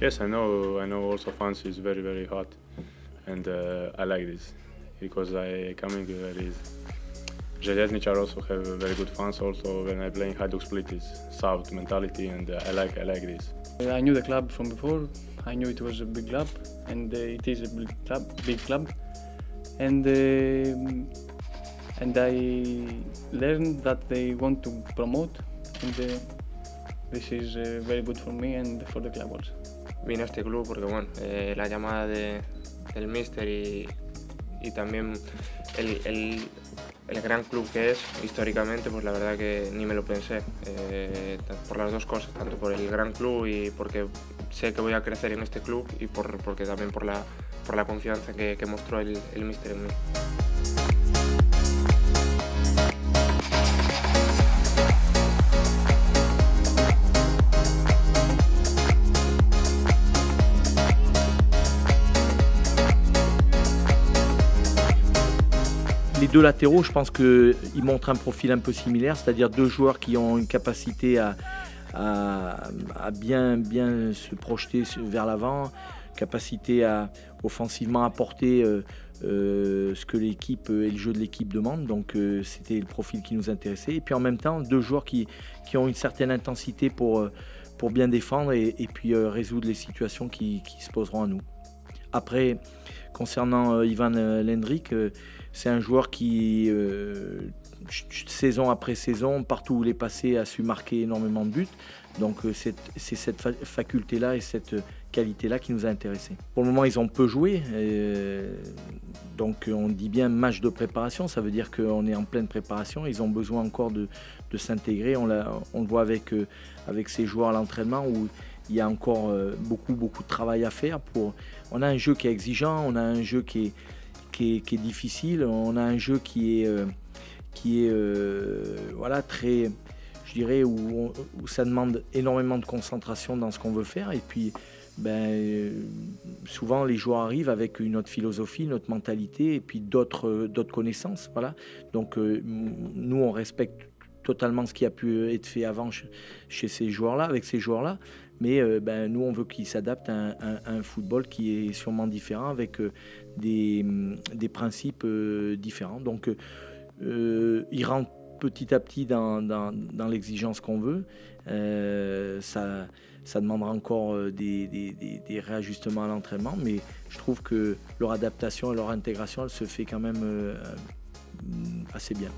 Yes, I know. I know. Also, France is very hot, and I like this because I coming very. Željezničar also have very good fans. Also, when I play in Hajduk Split, is South mentality, and I like this. I knew the club from before. I knew it was a big club, and it is a big club, and I learned that they want to promote, and this is very good for me and for the club also. Vine a este club porque bueno, la llamada del míster y también el gran club que es históricamente, pues la verdad que ni me lo pensé, por las dos cosas, tanto por el gran club y porque sé que voy a crecer en este club y porque también por la confianza que mostró el míster en mí. Les deux latéraux, je pense qu'ils montrent un profil un peu similaire, c'est-à-dire deux joueurs qui ont une capacité à bien se projeter vers l'avant, capacité à offensivement apporter ce que l'équipe et le jeu de l'équipe demandent. Donc c'était le profil qui nous intéressait. Et puis en même temps, deux joueurs qui ont une certaine intensité pour bien défendre et puis résoudre les situations qui se poseront à nous. Après, concernant Ivan Lendrick, c'est un joueur qui, saison après saison, partout où il est passé, a su marquer énormément de buts. Donc c'est cette faculté-là et cette qualité-là qui nous a intéressés. Pour le moment, ils ont peu joué. Donc on dit bien match de préparation, ça veut dire qu'on est en pleine préparation. Ils ont besoin encore de s'intégrer. On le voit avec ces joueurs à l'entraînement où il y a encore beaucoup de travail à faire. On a un jeu qui est exigeant, on a un jeu qui est difficile, on a un jeu qui est voilà, très, je dirais, où ça demande énormément de concentration dans ce qu'on veut faire. Et puis souvent les joueurs arrivent avec une autre philosophie, une autre mentalité et puis d'autres connaissances. Voilà. Donc nous on respecte totalement ce qui a pu être fait avant chez ces joueurs-là, avec ces joueurs-là. Mais nous, on veut qu'ils s'adaptent à un football qui est sûrement différent, avec des principes différents. Donc, ils rentrent petit à petit dans l'exigence qu'on veut. Ça demandera encore des réajustements à l'entraînement, mais je trouve que leur adaptation et leur intégration, elle se fait quand même assez bien.